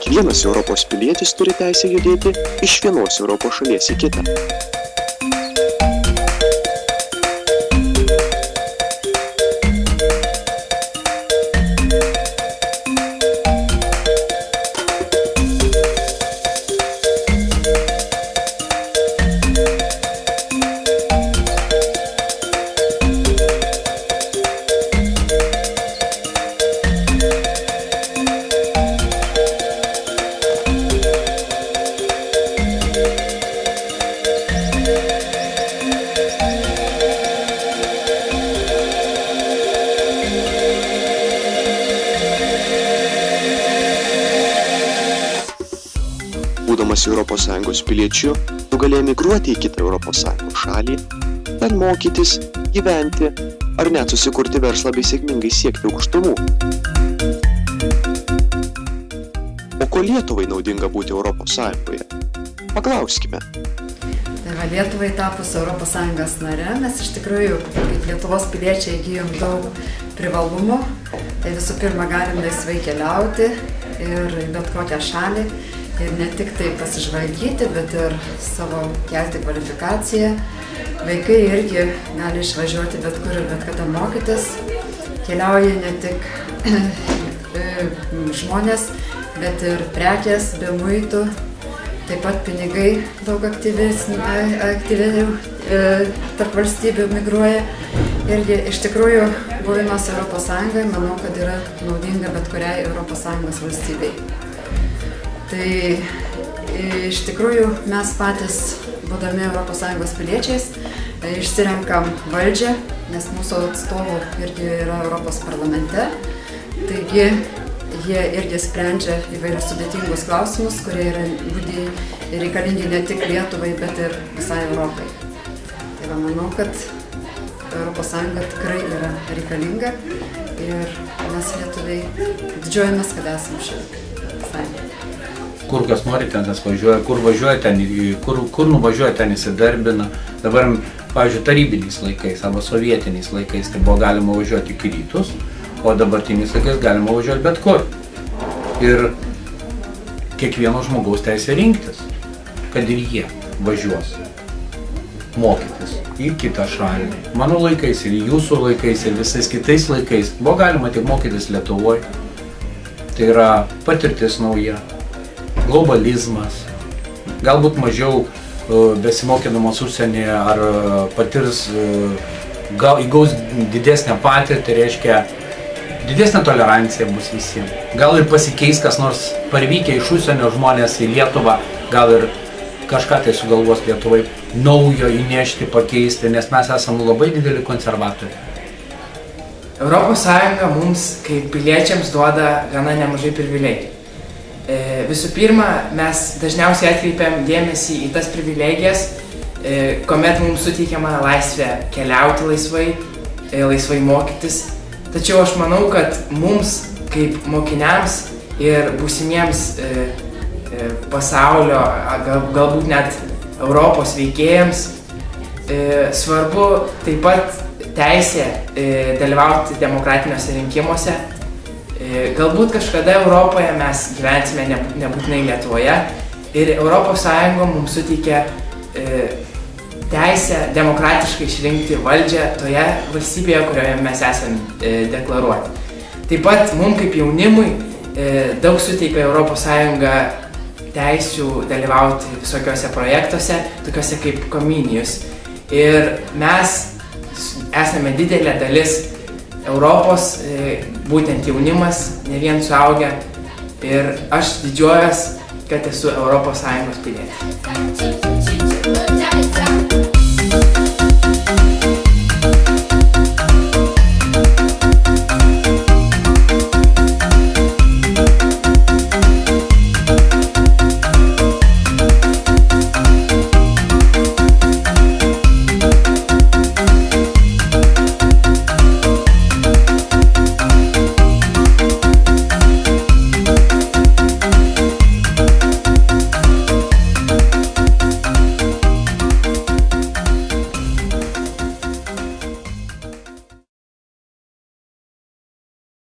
Kiekvienas Europos pilietis turi teisę judėti iš vienos Europos šalies į kitą. Būdamas ES piliečiu, tu gali emigruoti į kitą ES šalį, ten mokytis, gyventi ar net susikurti verslą bei sėkmingai siekti aukštumų. O ko Lietuvai naudinga būti ES? Paklauskime. Tai Lietuvai tapus ES nare, mes iš tikrųjų, kaip Lietuvos piliečiai, įgyjom daug privalumų. Tai visų pirma, galim laisvai keliauti ir bet kokią šalį. Ir ne tik tai pasižvalgyti, bet ir savo kelti kvalifikaciją. Vaikai irgi gali išvažiuoti bet kur ir bet kada mokytis. Keliauja ne tik žmonės, bet ir prekės be muitų. Taip pat pinigai daug aktyviau tarp valstybių migruoja. Irgi iš tikrųjų buvimas ES, manau, kad yra naudinga bet kuriai ES valstybei. Tai iš tikrųjų mes patys, būdami ES piliečiais, išsirenkam valdžią, nes mūsų atstovų irgi yra Europos parlamente. Taigi jie irgi sprendžia įvairius sudėtingus klausimus, kurie yra reikalingi ne tik Lietuvai, bet ir visai Europai. Tai manau, kad ES tikrai yra reikalinga ir mes lietuviai didžiuojamės, kad esam šioje sąjungoje. Kur kas nori ten tas važiuoja, kur važiuoja ten, kur nuvažiuoja ten įsidarbina. Dabar, pavyzdžiui, tarybiniais laikais arba sovietiniais laikais tai buvo galima važiuoti iki rytus, o dabartiniais laikais galima važiuoti bet kur. Ir kiekvieno žmogaus teisė rinktis, kad ir jie važiuos mokytis į kitą šalį. Mano laikais ir jūsų laikais ir visais kitais laikais buvo galima tik mokytis Lietuvoje. Tai yra patirtis nauja. Globalizmas, galbūt mažiau besimokydamas užsienyje ar patirs, įgaus didesnę patirtį, reiškia didesnė tolerancija bus visiems. Gal ir pasikeis kas nors parvykę iš užsienio žmonės į Lietuvą, gal ir kažką tai sugalvos Lietuvai naujo įnešti, pakeisti, nes mes esame labai dideli konservatoriai. ES mums kaip piliečiams duoda gana nemažai privilegijų. Visų pirma, mes dažniausiai atkreipiam dėmesį į tas privilegijas, kuomet mums suteikiama laisvė keliauti laisvai, laisvai mokytis. Tačiau aš manau, kad mums kaip mokiniams ir būsimiems pasaulio, galbūt net Europos veikėjams svarbu taip pat teisė dalyvauti demokratiniuose rinkimuose. Galbūt kažkada Europoje mes gyvensime nebūtinai Lietuvoje ir ES mums suteikia teisę demokratiškai išrinkti valdžią toje valstybėje, kurioje mes esame deklaruoti. Taip pat mums kaip jaunimui daug suteikia ES teisių dalyvauti visokiuose projektuose, tokiuose kaip Comenius. Ir mes esame didelė dalis Europos, būtent jaunimas, ne vien suaugę, ir aš didžiuojuos, kad esu ES pilietis.